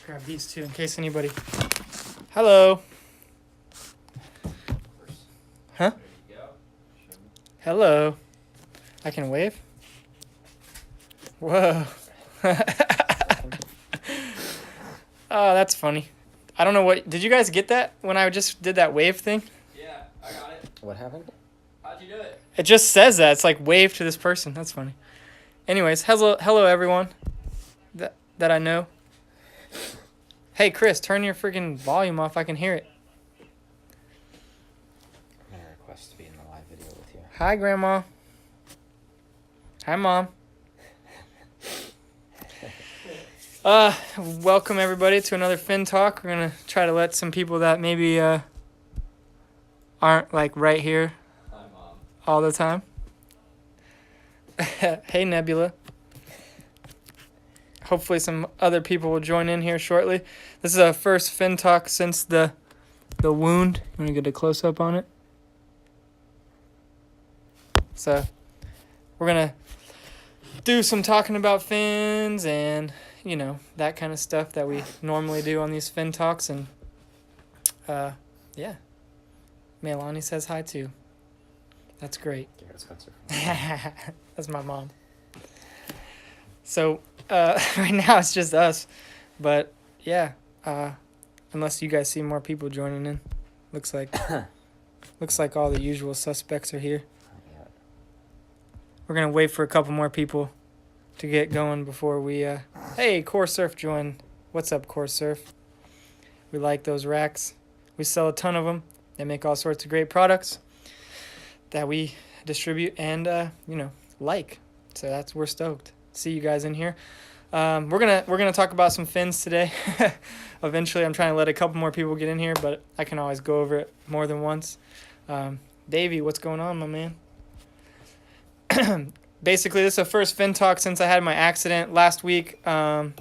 grab these two in case anybody. Hello. Huh? Hello. I can wave? Whoa. Oh, that's funny. I don't know what... Did you guys get that when I just did that wave thing? Yeah, I got it. What happened? How'd you do it? It just says that. It's like wave to this person. That's funny. Anyways, hello everyone that I know. Hey, Chris, turn your freaking volume off. I can hear it. I'm gonna request to be in the live video with you. Hi, Grandma. Hi, Mom. Welcome everybody to another Fin Talk. We're gonna try to let some people that maybe aren't like right here Hi, Mom. all the time. Hey, Nebula. Hopefully some other people will join in here shortly. This is our first Fin Talk since the wound. You want to get a close-up on it? So we're going to do some talking about fins and, you know, that kind of stuff that we normally do on these Fin Talks. And, yeah. Melanie says hi, too. That's great. Garrett Spencer. That's my mom. So, right now it's just us. But, yeah. Unless you guys see more people joining in. Looks like all the usual suspects are here. Yeah. We're going to wait for a couple more people to get going before we... Hey, Core Surf joined. What's up, Core Surf? We like those racks. We sell a ton of them. They make all sorts of great products that we distribute and, you know, like. So we're stoked. See you guys in here. We're gonna talk about some fins today. Eventually, I'm trying to let a couple more people get in here, but I can always go over it more than once. Davey, what's going on, my man? Basically, this is the first Fin Talk since I had my accident last week. Last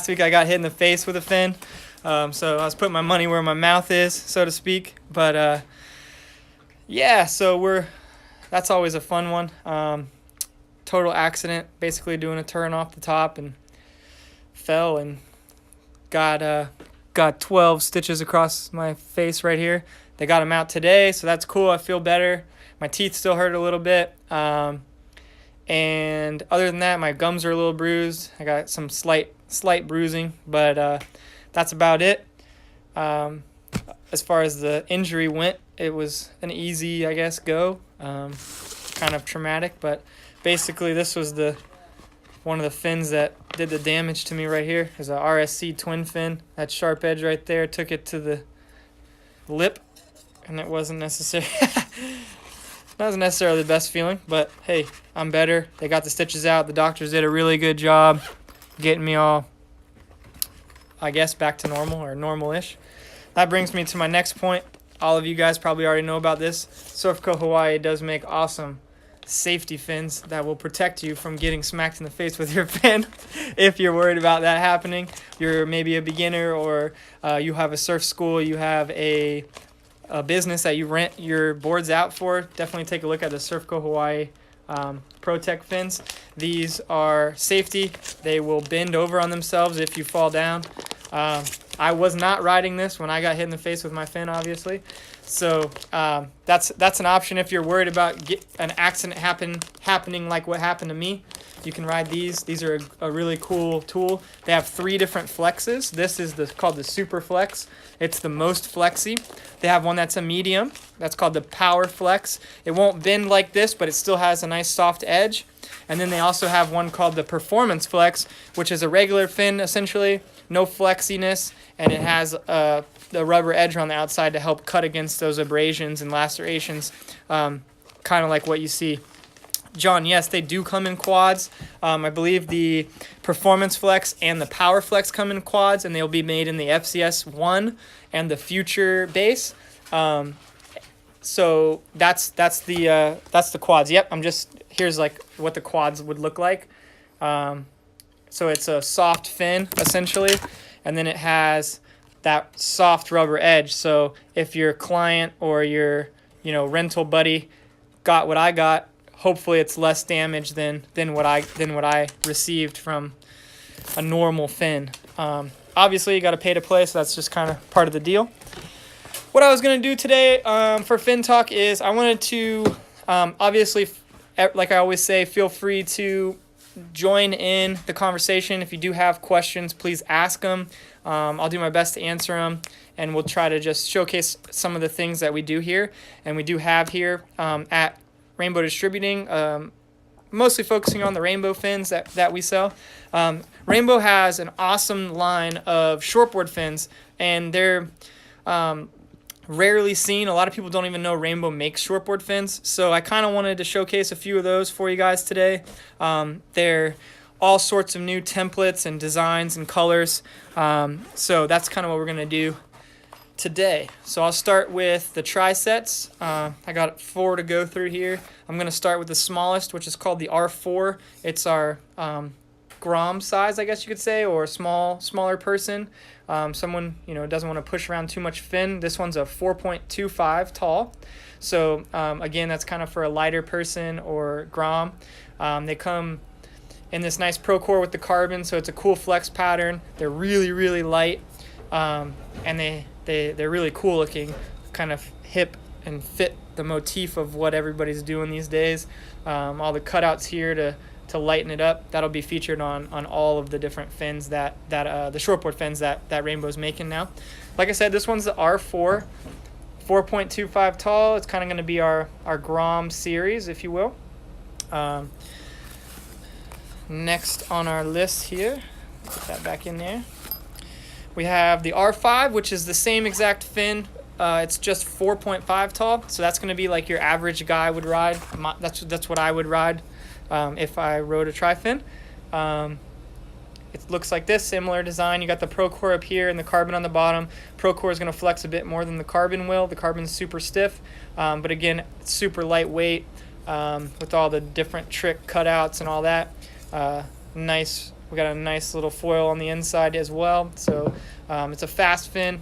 week I got hit in the face with a fin. So I was putting my money where my mouth is, so to speak. But yeah, so that's always a fun one. Total accident, basically doing a turn off the top and fell and got 12 stitches across my face right here. They got them out today, so that's cool. I feel better. My teeth still hurt a little bit. And other than that, my gums are a little bruised. I got some slight bruising, but that's about it. As far as the injury went, it was an easy, I guess, go. Kind of traumatic, but basically this was one of the fins that did the damage to me right here. There's a RSC twin fin. That sharp edge right there took it to the lip, and it wasn't necessary. That wasn't necessarily the best feeling, but hey, I'm better. They got the stitches out. The doctors did a really good job getting me all, I guess, back to normal or normal-ish. That brings me to my next point. All of you guys probably already know about this. Surf Co. Hawaii does make awesome safety fins that will protect you from getting smacked in the face with your fin. If you're worried about that happening, you're maybe a beginner or you have a surf school, you have a business that you rent your boards out for, definitely take a look at the Surf Co. Hawaii ProTech fins. These are safety. They will bend over on themselves if you fall down. I was not riding this when I got hit in the face with my fin, obviously. So that's an option if you're worried about an accident happening like what happened to me. You can ride these. These are a really cool tool. They have 3 different flexes. This is called the Super Flex. It's the most flexy. They have one that's a medium. That's called the Power Flex. It won't bend like this, but it still has a nice soft edge. And then they also have one called the Performance Flex, which is a regular fin, essentially, no flexiness, and it has the rubber edge on the outside to help cut against those abrasions and lacerations, kind of like what you see. John, yes, they do come in quads. I believe the Performance Flex and the Power Flex come in quads, and they'll be made in the FCS 1 and the Future base. So that's the quads. Yep, here's like what the quads would look like. So it's a soft fin essentially, and then it has that soft rubber edge. So if your client or your rental buddy got what I got, hopefully it's less damage than what I received from a normal fin. Obviously, you got to pay to play, so that's just kind of part of the deal. What I was going to do today for Fin Talk is I wanted to, obviously, like I always say, feel free to join in the conversation. If you do have questions, please ask them. I'll do my best to answer them, and we'll try to just showcase some of the things that we do here and we do have here at Rainbow Distributing, mostly focusing on the rainbow fins that we sell. Rainbow has an awesome line of shortboard fins, and they're rarely seen. A lot of people don't even know Rainbow makes shortboard fins, so I kind of wanted to showcase a few of those for you guys today. They're all sorts of new templates and designs and colors, so that's kind of what we're going to do today. So I'll start with the tri-sets. I got 4 to go through here. I'm going to start with the smallest, which is called the R4. It's our Grom size, I guess you could say, or smaller person. Someone doesn't want to push around too much fin. This one's a 4.25 tall. So again, that's kind of for a lighter person or Grom. They come in this nice Procore with the carbon, so it's a cool flex pattern. They're really, really light, and they're really cool looking, kind of hip and fit the motif of what everybody's doing these days. All the cutouts here to lighten it up. That'll be featured on all of the different fins that the shortboard fins that Rainbow's making now. Like I said, this one's the R4, 4.25 tall. It's kind of going to be our Grom series, if you will. Next on our list here, put that back in there. We have the R5, which is the same exact fin. It's just 4.5 tall, so that's going to be like your average guy would ride. That's what I would ride if I rode a tri-fin. It looks like this, similar design. You got the Procore up here and the carbon on the bottom. Procore is going to flex a bit more than the carbon will. The carbon's super stiff, but again, it's super lightweight with all the different trick cutouts and all that. Nice. We got a nice little foil on the inside as well. So it's a fast fin.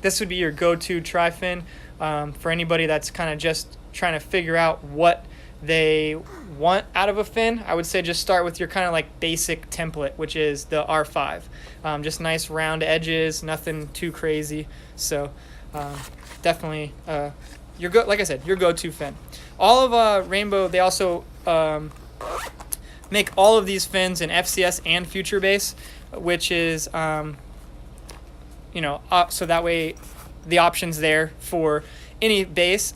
This would be your go-to tri-fin for anybody that's kind of just trying to figure out what they want out of a fin. I would say just start with your kind of like basic template, which is the R5. Just nice round edges, nothing too crazy. So definitely like I said, your go-to fin. All of Rainbow, they also make all of these fins in FCS and Future Base, which is so that way the option's there for any base.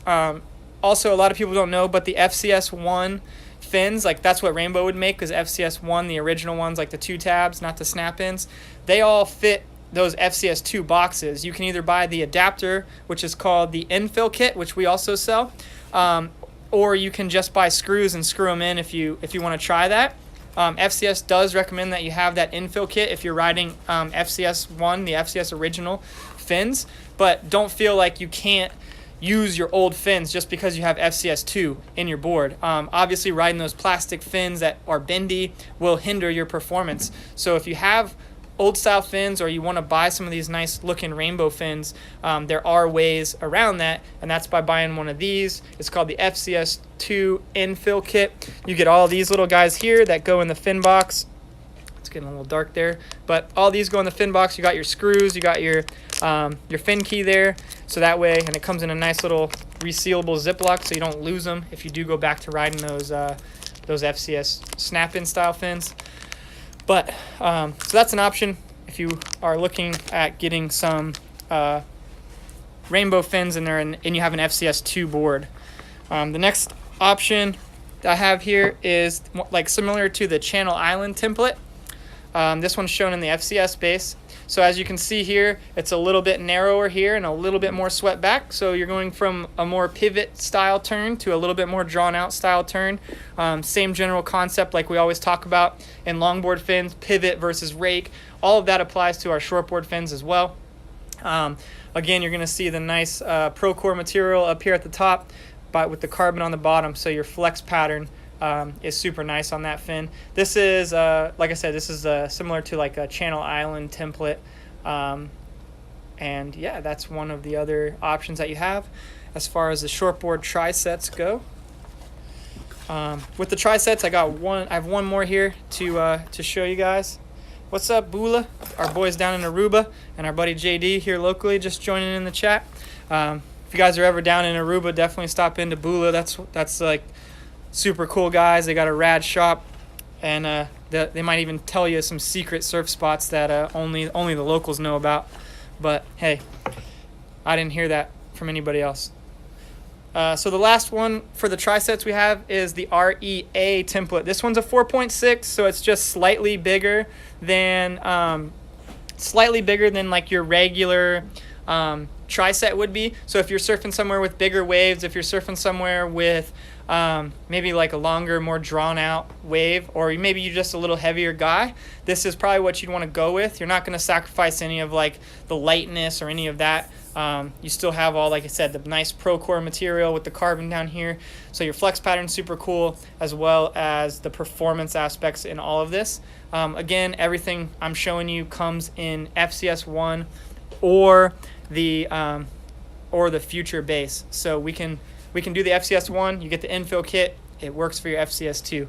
Also, a lot of people don't know, but the FCS1 fins, like that's what Rainbow would make, because FCS1, the original ones, like the 2 tabs, not the snap-ins, they all fit those FCS2 boxes. You can either buy the adapter, which is called the infill kit, which we also sell, or you can just buy screws and screw them in if you want to try that. FCS does recommend that you have that infill kit if you're riding FCS1, the FCS original fins, but don't feel like you can't use your old fins just because you have FCS2 in your board. Obviously, riding those plastic fins that are bendy will hinder your performance. So if you have old style fins or you want to buy some of these nice looking Rainbow fins, there are ways around that, and that's by buying one of these. It's called the FCS2 infill kit. You get all these little guys here that go in the fin box. It's getting a little dark there, but all these go in the fin box. You got your screws, you got your fin key there, so that way, and it comes in a nice little resealable Ziploc so you don't lose them if you do go back to riding those FCS snap-in style fins. But so that's an option if you are looking at getting some Rainbow fins in there and you have an FCS2 board. The next option I have here is like similar to the Channel Island template. This one's shown in the FCS base. So as you can see here, it's a little bit narrower here and a little bit more swept back. So you're going from a more pivot style turn to a little bit more drawn out style turn. Same general concept like we always talk about in longboard fins, pivot versus rake. All of that applies to our shortboard fins as well. Again, you're going to see the nice Procore material up here at the top, but with the carbon on the bottom. So your flex pattern is super nice on that fin. This is, like I said, this is similar to like a Channel Island template. And yeah, that's one of the other options that you have as far as the shortboard tri-sets go. With the tri-sets, I have one more here to show you guys. What's up, Bula? Our boys down in Aruba, and our buddy JD here locally just joining in the chat. If you guys are ever down in Aruba, definitely stop into Bula. That's like super cool guys. They got a rad shop, and they might even tell you some secret surf spots that only the locals know about. But hey, I didn't hear that from anybody else. So the last one for the tri-sets we have is the REA template. This one's a 4.6, so it's just slightly bigger than like your regular tri-set would be. So if you're surfing somewhere with bigger waves, if you're surfing somewhere with maybe like a longer, more drawn out wave, or maybe you're just a little heavier guy, this is probably what you'd want to go with. You're not going to sacrifice any of like the lightness or any of that. You still have all, like I said, the nice Procore material with the carbon down here. So your flex pattern's super cool, as well as the performance aspects in all of this. Again, everything I'm showing you comes in FCS1 or the future base. So we can do the FCS1. You get the infill kit. It works for your FCS2.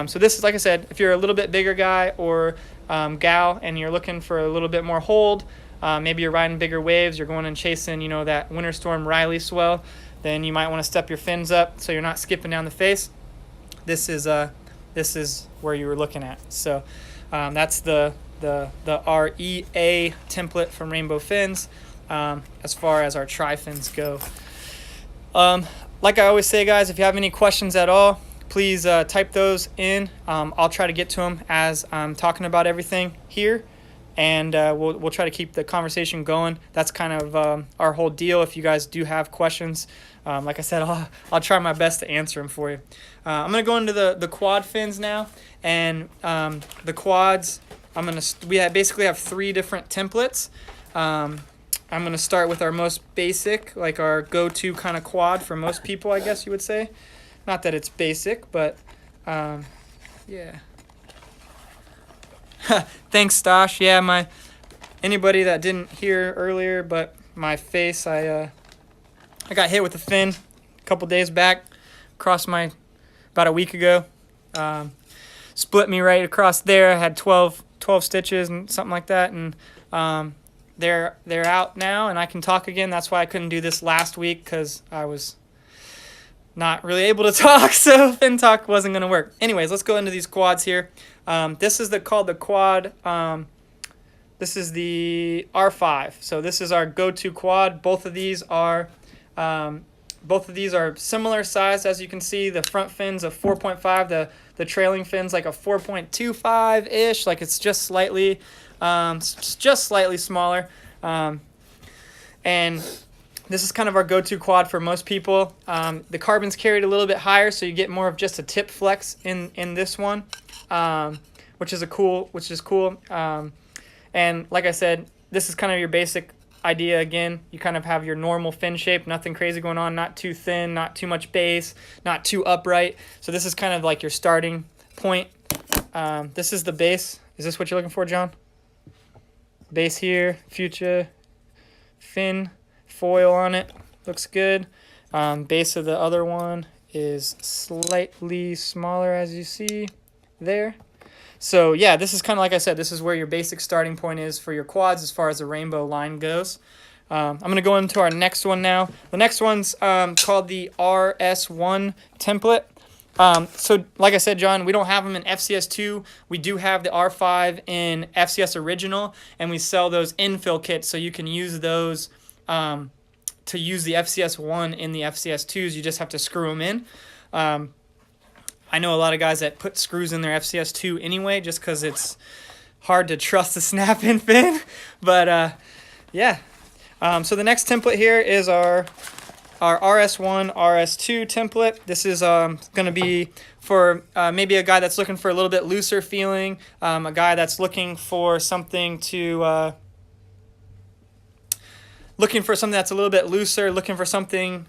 So this is, like I said, if you're a little bit bigger guy or gal and you're looking for a little bit more hold, maybe you're riding bigger waves, you're going and chasing, that Winter Storm Riley swell, then you might want to step your fins up so you're not skipping down the face. This is where you were looking at. So that's the REA template from Rainbow Fins as far as our tri-fins go. Like I always say, guys, if you have any questions at all, please type those in. I'll try to get to them as I'm talking about everything here. And we'll try to keep the conversation going. That's kind of our whole deal. If you guys do have questions, like I said, I'll try my best to answer them for you. I'm gonna go into the quad fins now, and the quads. Basically have 3 different templates. I'm gonna start with our most basic, like our go-to kind of quad for most people, I guess you would say. Not that it's basic, but yeah. Thanks, Stosh. Yeah, anybody that didn't hear earlier, but my face, I got hit with a fin a couple days back, about a week ago. Split me right across there. I had 12 stitches and something like that, and they're out now, and I can talk again. That's why I couldn't do this last week, because I was not really able to talk, so fin talk wasn't going to work. Anyways, let's go into these quads here. This is called the quad. This is the R5. So this is our go-to quad. Both of these are similar size, as you can see. The front fin's a 4.5. The trailing fin's like a 4.25 ish. Like it's just slightly smaller. And this is kind of our go-to quad for most people. The carbon's carried a little bit higher, so you get more of just a tip flex in this one, which is cool. And like I said, this is kind of your basic idea. Again, you kind of have your normal fin shape, nothing crazy going on, not too thin, not too much base, not too upright. So this is kind of like your starting point. This is the base. Is this what you're looking for, John? Base here, future fin. Foil on it, looks good. Base of the other one is slightly smaller, as you see there. So yeah, this is kind of, like I said, this is where your basic starting point is for your quads as far as the rainbow line goes. I'm going to go into our next one now. The next one's called the RS1 template. So like I said, John, we don't have them in FCS2. We do have the R5 in FCS Original, and we sell those infill kits, so you can use those to use the FCS1 in the FCS2s. You just have to screw them in. I know a lot of guys that put screws in their FCS2 anyway, just because it's hard to trust the snap-in fin. But yeah. So the next template here is our RS1, RS2 template. This is going to be for maybe a guy that's looking for a little bit looser feeling, a guy that's looking for something that's a little bit looser, looking for something,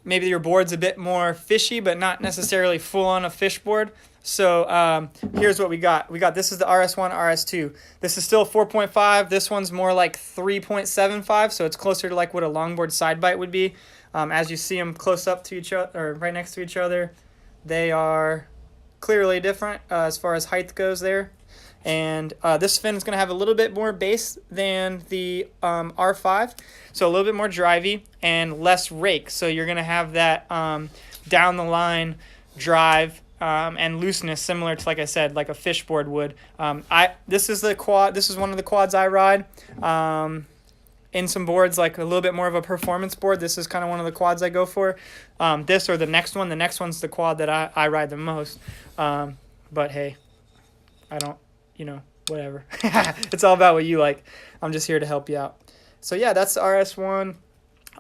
maybe your board's a bit more fishy, but not necessarily full on a fish board. So here's what we got. This is the RS1, RS2. This is still 4.5. This one's more like 3.75, so it's closer to like what a longboard side bite would be. As you see them close up to each other, or right next to each other, they are clearly different as far as height goes there. And this fin is going to have a little bit more bass than the R5, so a little bit more drivey and less rake. So you're going to have that down the line drive and looseness similar to, like I said, like a fishboard would. This is one of the quads I ride. In some boards, like a little bit more of a performance board, this is kind of one of the quads I go for. This or the next one. The next one's the quad that I ride the most. But hey, I don't, whatever. It's all about what you like. I'm just here to help you out. So yeah, that's the RS1.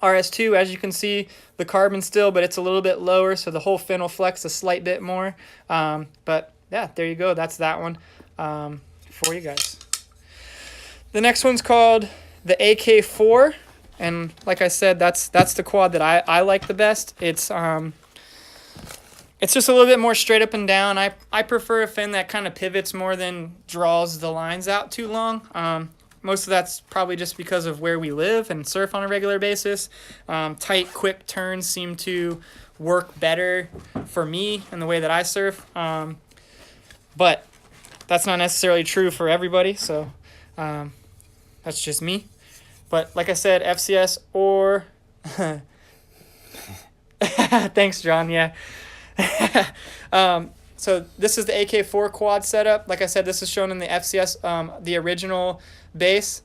RS2, as you can see, the carbon still, but it's a little bit lower, so the whole fin will flex a slight bit more. But yeah, there you go. That's that one for you guys. The next one's called the AK4, and like I said, that's the quad that I like the best. It's just a little bit more straight up and down. I prefer a fin that kind of pivots more than draws the lines out too long. Most of that's probably just because of where we live and surf on a regular basis. Tight, quick turns seem to work better for me and the way that I surf. But that's not necessarily true for everybody, so that's just me. But like I said, FCS or... Thanks, John, yeah. So this is the AK4 quad setup. Like I said, this is shown in the FCS, the original base.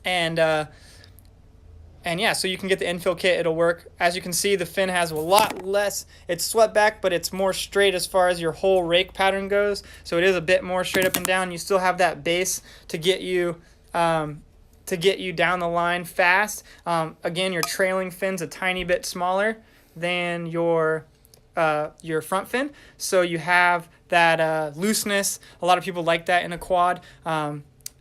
And yeah, so you can get the infill kit. It'll work. As you can see, the fin has a lot less. It's swept back, but it's more straight as far as your whole rake pattern goes. So it is a bit more straight up and down. You still have that base to get you down the line fast. Again, your trailing fin's a tiny bit smaller than your front fin, so you have that looseness. A lot of people like that in a quad,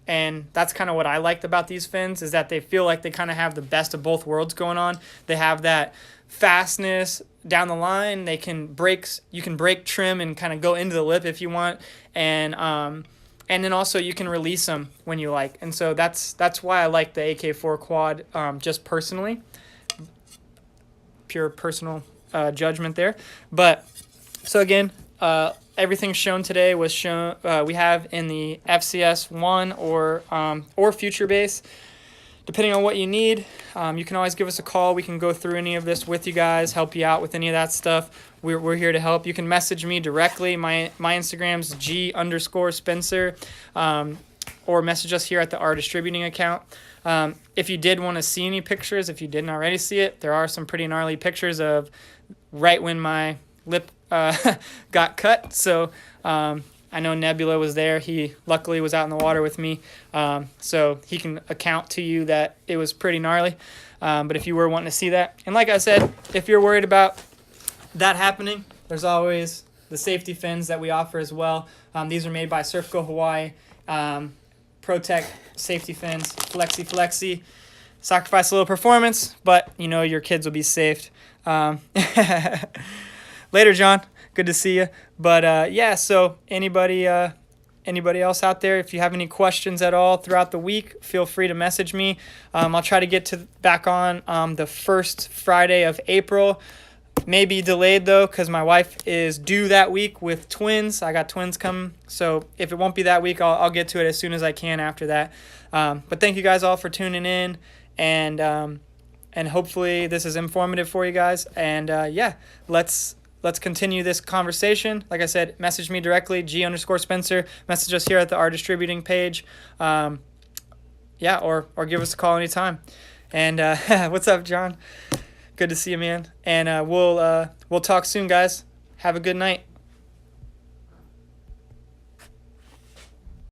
and that's kind of what I liked about these fins, is that they feel like they kind of have the best of both worlds going on. They have that fastness down the line. You can brake, trim, and kind of go into the lip if you want, and then also you can release them when you like. And so that's why I like the AK4 quad, just personally. Pure personal judgment there. But so again, everything shown today was shown, we have in the FCS 1 or Future Base, depending on what you need. You can always give us a call. We can go through any of this with you guys, help you out with any of that stuff. We're here to help. You can message me directly. My Instagram's G_Spencer, or message us here at the R Distributing account. If you did want to see any pictures, if you didn't already see it, there are some pretty gnarly pictures of right when my lip got cut. So I know Nebula was there. He luckily was out in the water with me, so he can account to you that it was pretty gnarly. But if you were wanting to see that, and like I said, if you're worried about that happening, there's always the safety fins that we offer as well. These are made by Surfco Hawaii. ProTech safety fins, flexi. Sacrifice a little performance, but your kids will be safe. Later, John. Good to see you. But yeah, so anybody else out there, if you have any questions at all throughout the week, feel free to message me. I'll try to get back on the first Friday of April. Maybe delayed though, because my wife is due that week with twins. I got twins coming, so if it won't be that week, I'll get to it as soon as I can after that. But thank you guys all for tuning in, and hopefully this is informative for you guys. And yeah, let's continue this conversation. Like I said, message me directly, G_Spencer. Message us here at the R Distributing page. Yeah, or give us a call anytime. And what's up, John? Good to see you, man. And we'll talk soon, guys. Have a good night.